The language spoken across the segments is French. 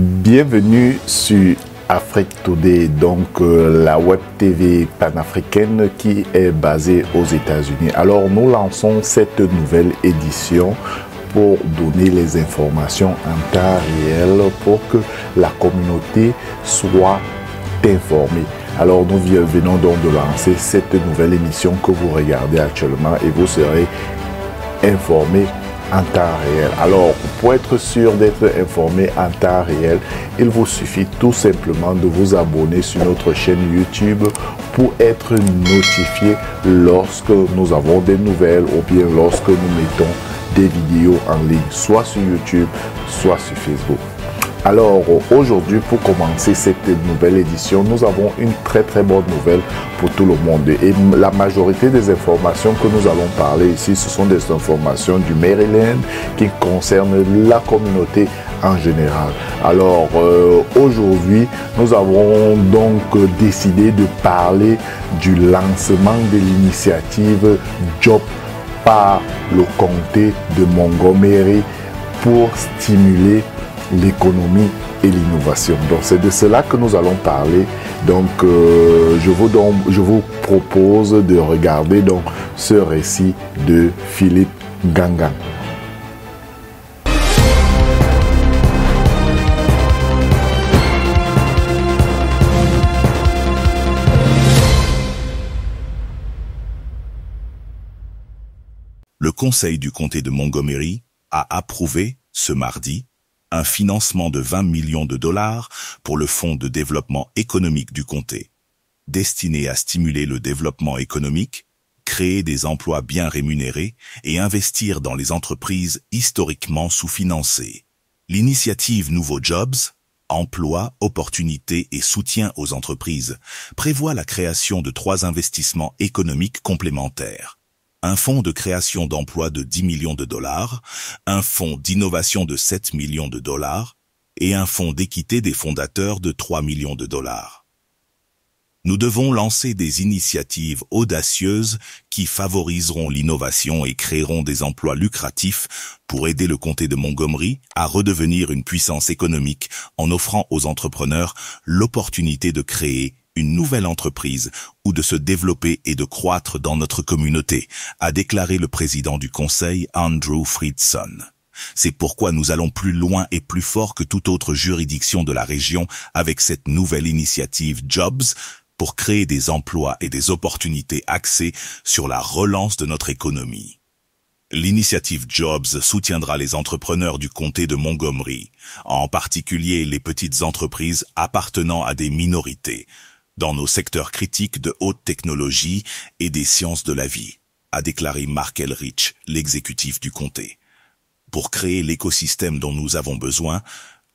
Bienvenue sur Afrique Today, donc la web TV panafricaine qui est basée aux États-Unis. Alors nous lançons cette nouvelle édition pour donner les informations en temps réel pour que la communauté soit informée. Alors nous venons donc de lancer cette nouvelle émission que vous regardez actuellement et vous serez informés en temps réel. Alors, pour être sûr d'être informé en temps réel, il vous suffit tout simplement de vous abonner sur notre chaîne YouTube pour être notifié lorsque nous avons des nouvelles ou bien lorsque nous mettons des vidéos en ligne, soit sur YouTube, soit sur Facebook. Alors aujourd'hui, pour commencer cette nouvelle édition, nous avons une très bonne nouvelle pour tout le monde. Et la majorité des informations que nous allons parler ici, ce sont des informations du Maryland qui concernent la communauté en général. Alors aujourd'hui, nous avons donc décidé de parler du lancement de l'initiative Job par le comté de Montgomery pour stimuler l'économie et l'innovation. Donc c'est de cela que nous allons parler. Donc je vous propose de regarder donc ce récit de Philippe Gangan. Le Conseil du comté de Montgomery a approuvé ce mardi un financement de 20 millions de dollars pour le Fonds de développement économique du comté, destiné à stimuler le développement économique, créer des emplois bien rémunérés et investir dans les entreprises historiquement sous-financées. L'initiative Nouveaux Jobs, Emploi, Opportunités et Soutien aux entreprises, prévoit la création de 3 investissements économiques complémentaires. Un fonds de création d'emplois de 10 millions de dollars, un fonds d'innovation de 7 millions de dollars et un fonds d'équité des fondateurs de 3 millions de dollars. Nous devons lancer des initiatives audacieuses qui favoriseront l'innovation et créeront des emplois lucratifs pour aider le comté de Montgomery à redevenir une puissance économique en offrant aux entrepreneurs l'opportunité de créer une nouvelle entreprise ou de se développer et de croître dans notre communauté, a déclaré le président du conseil Andrew Friedson. C'est pourquoi nous allons plus loin et plus fort que toute autre juridiction de la région avec cette nouvelle initiative Jobs pour créer des emplois et des opportunités axées sur la relance de notre économie. L'initiative Jobs soutiendra les entrepreneurs du comté de Montgomery, en particulier les petites entreprises appartenant à des minorités, dans nos secteurs critiques de haute technologie et des sciences de la vie, a déclaré Mark Elrich, l'exécutif du comté. Pour créer l'écosystème dont nous avons besoin,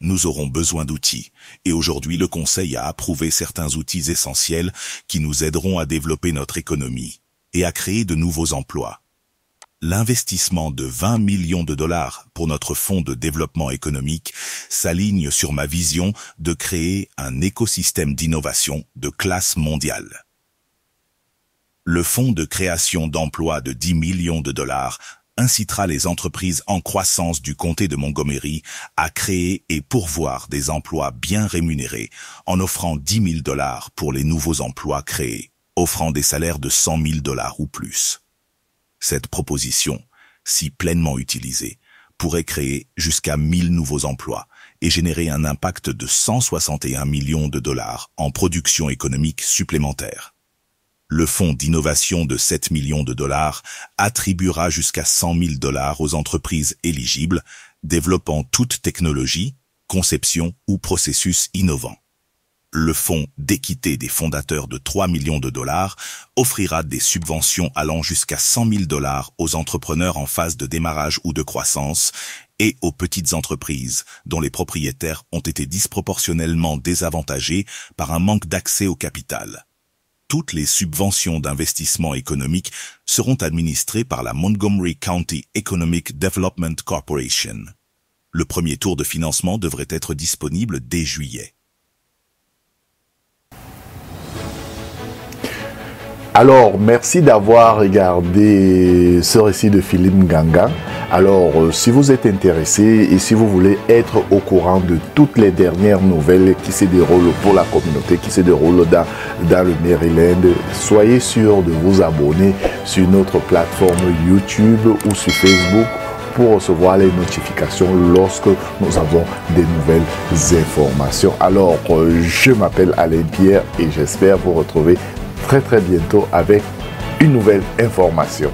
nous aurons besoin d'outils. Et aujourd'hui, le Conseil a approuvé certains outils essentiels qui nous aideront à développer notre économie et à créer de nouveaux emplois. L'investissement de 20 millions de dollars pour notre fonds de développement économique s'aligne sur ma vision de créer un écosystème d'innovation de classe mondiale. Le fonds de création d'emplois de 10 millions de dollars incitera les entreprises en croissance du comté de Montgomery à créer et pourvoir des emplois bien rémunérés en offrant 10 000 dollars pour les nouveaux emplois créés, offrant des salaires de 100 000 dollars ou plus. Cette proposition, si pleinement utilisée, pourrait créer jusqu'à 1000 nouveaux emplois et générer un impact de 161 millions de dollars en production économique supplémentaire. Le fonds d'innovation de 7 millions de dollars attribuera jusqu'à 100 000 dollars aux entreprises éligibles, développant toute technologie, conception ou processus innovant. Le fonds d'équité des fondateurs de 3 millions de dollars offrira des subventions allant jusqu'à 100 000 dollars aux entrepreneurs en phase de démarrage ou de croissance et aux petites entreprises dont les propriétaires ont été disproportionnellement désavantagés par un manque d'accès au capital. Toutes les subventions d'investissement économique seront administrées par la Montgomery County Economic Development Corporation. Le premier tour de financement devrait être disponible dès juillet. Alors, merci d'avoir regardé ce récit de Philippe Gangan. Alors, si vous êtes intéressé et si vous voulez être au courant de toutes les dernières nouvelles qui se déroulent pour la communauté, qui se déroulent dans le Maryland, soyez sûr de vous abonner sur notre plateforme YouTube ou sur Facebook pour recevoir les notifications lorsque nous avons des nouvelles informations. Alors, je m'appelle Alain Pierre et j'espère vous retrouver très bientôt avec une nouvelle information.